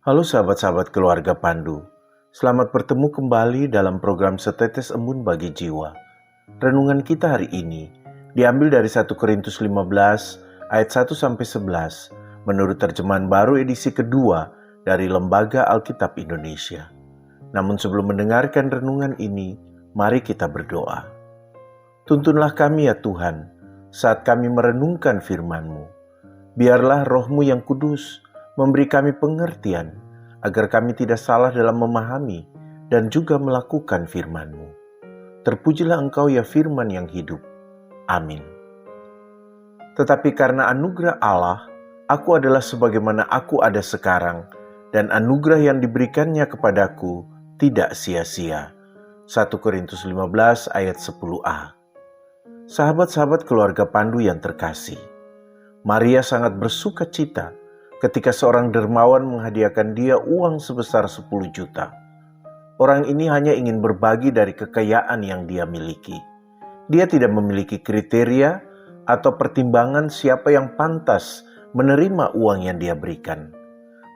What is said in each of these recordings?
Halo sahabat-sahabat keluarga Pandu, selamat bertemu kembali dalam program Setetes Embun Bagi Jiwa. Renungan kita hari ini diambil dari 1 Korintus 15 ayat 1-11 menurut terjemahan baru edisi kedua dari Lembaga Alkitab Indonesia. Namun sebelum mendengarkan renungan ini, mari kita berdoa. Tuntunlah kami ya Tuhan, saat kami merenungkan firman-Mu. Biarlah Roh-Mu yang kudus memberi kami pengertian, agar kami tidak salah dalam memahami dan juga melakukan firman-Mu. Terpujilah Engkau ya firman yang hidup. Amin. Tetapi karena anugerah Allah, aku adalah sebagaimana aku ada sekarang, dan anugerah yang diberikannya kepadaku tidak sia-sia. 1 Korintus 15 ayat 10a. Sahabat-sahabat keluarga Pandu yang terkasih, Maria sangat bersuka cita ketika seorang dermawan menghadiahkan dia uang sebesar 10 juta. Orang ini hanya ingin berbagi dari kekayaan yang dia miliki. Dia tidak memiliki kriteria atau pertimbangan siapa yang pantas menerima uang yang dia berikan.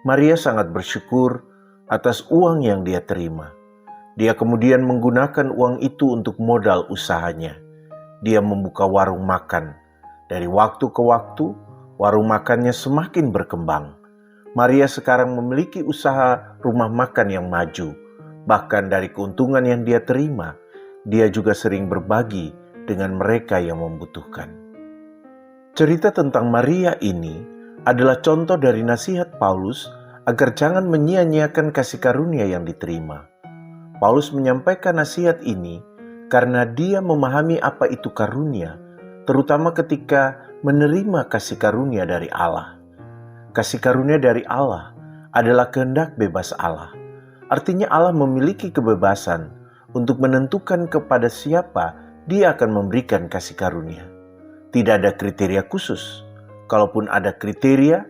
Maria sangat bersyukur atas uang yang dia terima. Dia kemudian menggunakan uang itu untuk modal usahanya. Dia membuka warung makan. Dari waktu ke waktu, warung makannya semakin berkembang. Maria sekarang memiliki usaha rumah makan yang maju. Bahkan dari keuntungan yang dia terima, dia juga sering berbagi dengan mereka yang membutuhkan. Cerita tentang Maria ini adalah contoh dari nasihat Paulus agar jangan menyia-nyiakan kasih karunia yang diterima. Paulus menyampaikan nasihat ini karena dia memahami apa itu karunia, terutama ketika menerima kasih karunia dari Allah. Kasih karunia dari Allah adalah kehendak bebas Allah. Artinya Allah memiliki kebebasan untuk menentukan kepada siapa Dia akan memberikan kasih karunia. Tidak ada kriteria khusus. Kalaupun ada kriteria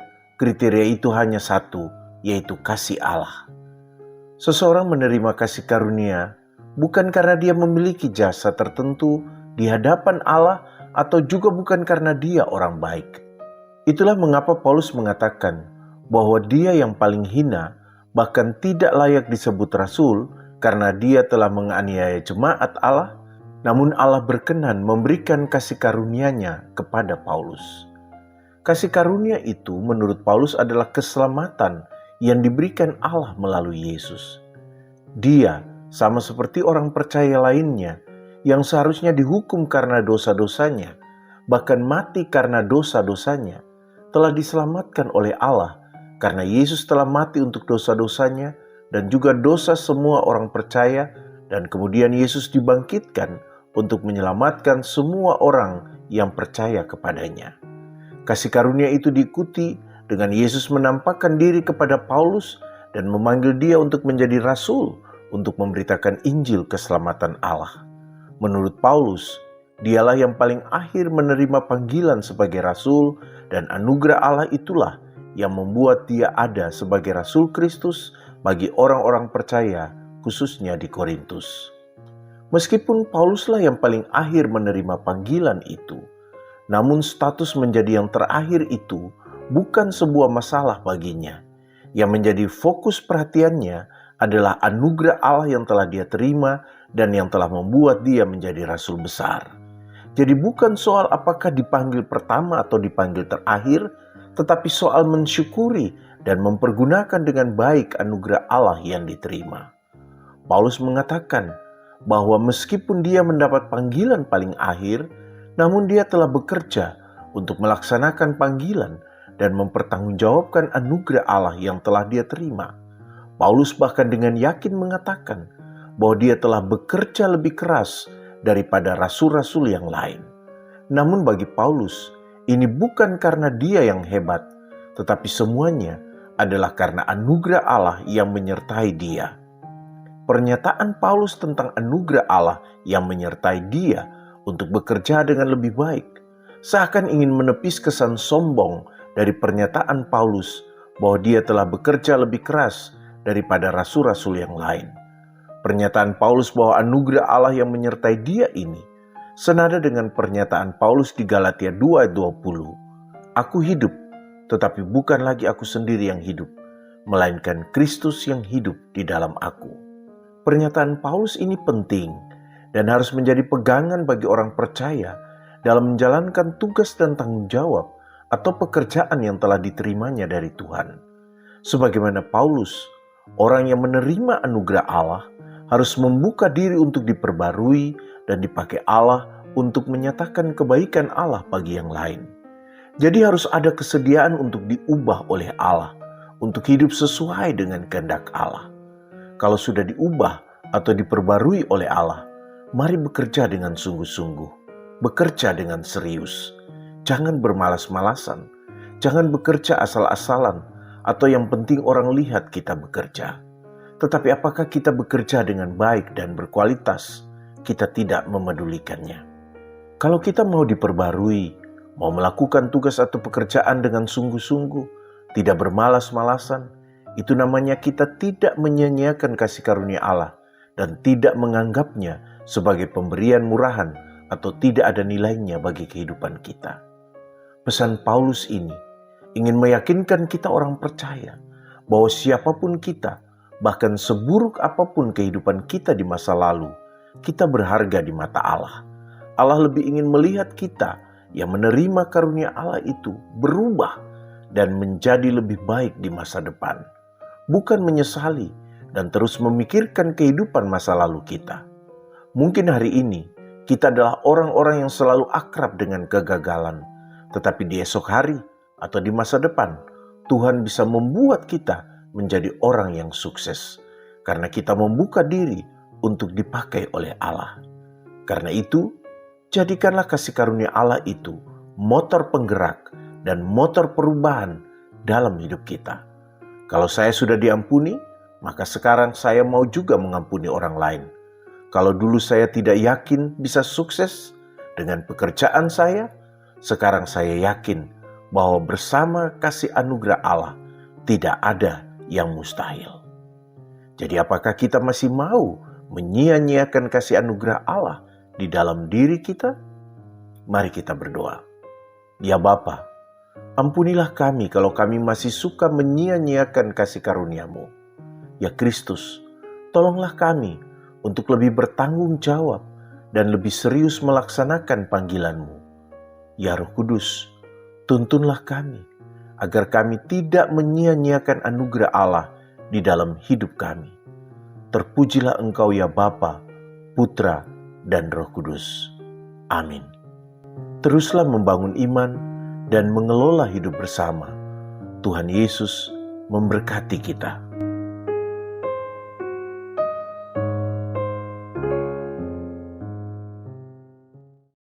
itu hanya satu, yaitu kasih Allah. Seseorang menerima kasih karunia bukan karena dia memiliki jasa tertentu di hadapan Allah atau juga bukan karena dia orang baik. Itulah mengapa Paulus mengatakan bahwa dia yang paling hina bahkan tidak layak disebut rasul karena dia telah menganiaya jemaat Allah, namun Allah berkenan memberikan kasih karunia-Nya kepada Paulus. Kasih karunia itu menurut Paulus adalah keselamatan yang diberikan Allah melalui Yesus. Dia sama seperti orang percaya lainnya yang seharusnya dihukum karena dosa-dosanya, bahkan mati karena dosa-dosanya, telah diselamatkan oleh Allah karena Yesus telah mati untuk dosa-dosanya dan juga dosa semua orang percaya, dan kemudian Yesus dibangkitkan untuk menyelamatkan semua orang yang percaya kepadanya. Kasih karunia itu diikuti dengan Yesus menampakkan diri kepada Paulus dan memanggil dia untuk menjadi rasul untuk memberitakan Injil keselamatan Allah. Menurut Paulus, dialah yang paling akhir menerima panggilan sebagai rasul, dan anugerah Allah itulah yang membuat dia ada sebagai rasul Kristus bagi orang-orang percaya, khususnya di Korintus. Meskipun Pauluslah yang paling akhir menerima panggilan itu, namun status menjadi yang terakhir itu bukan sebuah masalah baginya. Yang menjadi fokus perhatiannya adalah anugerah Allah yang telah dia terima dan yang telah membuat dia menjadi rasul besar. Jadi bukan soal apakah dipanggil pertama atau dipanggil terakhir, tetapi soal mensyukuri dan mempergunakan dengan baik anugerah Allah yang diterima. Paulus mengatakan bahwa meskipun dia mendapat panggilan paling akhir, namun dia telah bekerja untuk melaksanakan panggilan dan mempertanggungjawabkan anugerah Allah yang telah dia terima. Paulus bahkan dengan yakin mengatakan bahwa dia telah bekerja lebih keras daripada rasul-rasul yang lain. Namun bagi Paulus, ini bukan karena dia yang hebat, tetapi semuanya adalah karena anugerah Allah yang menyertai dia. Pernyataan Paulus tentang anugerah Allah yang menyertai dia untuk bekerja dengan lebih baik seakan ingin menepis kesan sombong dari pernyataan Paulus bahwa dia telah bekerja lebih keras daripada rasul-rasul yang lain. Pernyataan Paulus bahwa anugerah Allah yang menyertai dia ini senada dengan pernyataan Paulus di Galatia 2:20. Aku hidup, tetapi bukan lagi aku sendiri yang hidup, melainkan Kristus yang hidup di dalam aku. Pernyataan Paulus ini penting dan harus menjadi pegangan bagi orang percaya dalam menjalankan tugas dan tanggung jawab atau pekerjaan yang telah diterimanya dari Tuhan. Sebagaimana Paulus, orang yang menerima anugerah Allah harus membuka diri untuk diperbarui dan dipakai Allah untuk menyatakan kebaikan Allah bagi yang lain. Jadi harus ada kesediaan untuk diubah oleh Allah, untuk hidup sesuai dengan kehendak Allah. Kalau sudah diubah atau diperbarui oleh Allah, mari bekerja dengan sungguh-sungguh, bekerja dengan serius. Jangan bermalas-malasan, jangan bekerja asal-asalan, atau yang penting orang lihat kita bekerja. Tetapi apakah kita bekerja dengan baik dan berkualitas? Kita tidak memedulikannya. Kalau kita mau diperbarui, mau melakukan tugas atau pekerjaan dengan sungguh-sungguh, tidak bermalas-malasan, itu namanya kita tidak menyia-nyiakan kasih karunia Allah dan tidak menganggapnya sebagai pemberian murahan atau tidak ada nilainya bagi kehidupan kita. Pesan Paulus ini ingin meyakinkan kita orang percaya bahwa siapapun kita, bahkan seburuk apapun kehidupan kita di masa lalu, kita berharga di mata Allah. Allah lebih ingin melihat kita yang menerima karunia Allah itu berubah dan menjadi lebih baik di masa depan, bukan menyesali dan terus memikirkan kehidupan masa lalu kita. Mungkin hari ini kita adalah orang-orang yang selalu akrab dengan kegagalan, tetapi di esok hari atau di masa depan, Tuhan bisa membuat kita menjadi orang yang sukses karena kita membuka diri untuk dipakai oleh Allah. Karena itu, jadikanlah kasih karunia Allah itu motor penggerak dan motor perubahan dalam hidup kita. Kalau saya sudah diampuni, maka sekarang saya mau juga mengampuni orang lain. Kalau dulu saya tidak yakin bisa sukses dengan pekerjaan saya, sekarang saya yakin bahwa bersama kasih anugerah Allah tidak ada yang mustahil. Jadi apakah kita masih mau menyia-nyiakan kasih anugerah Allah di dalam diri kita? Mari kita berdoa. Ya Bapa, ampunilah kami kalau kami masih suka menyia-nyiakan kasih karunia-Mu. Ya Kristus, tolonglah kami untuk lebih bertanggung jawab dan lebih serius melaksanakan panggilan-Mu. Ya Roh Kudus, tuntunlah kami agar kami tidak menyia-nyiakan anugerah Allah di dalam hidup kami. Terpujilah Engkau ya Bapa, Putra, dan Roh Kudus. Amin. Teruslah membangun iman dan mengelola hidup bersama. Tuhan Yesus memberkati kita.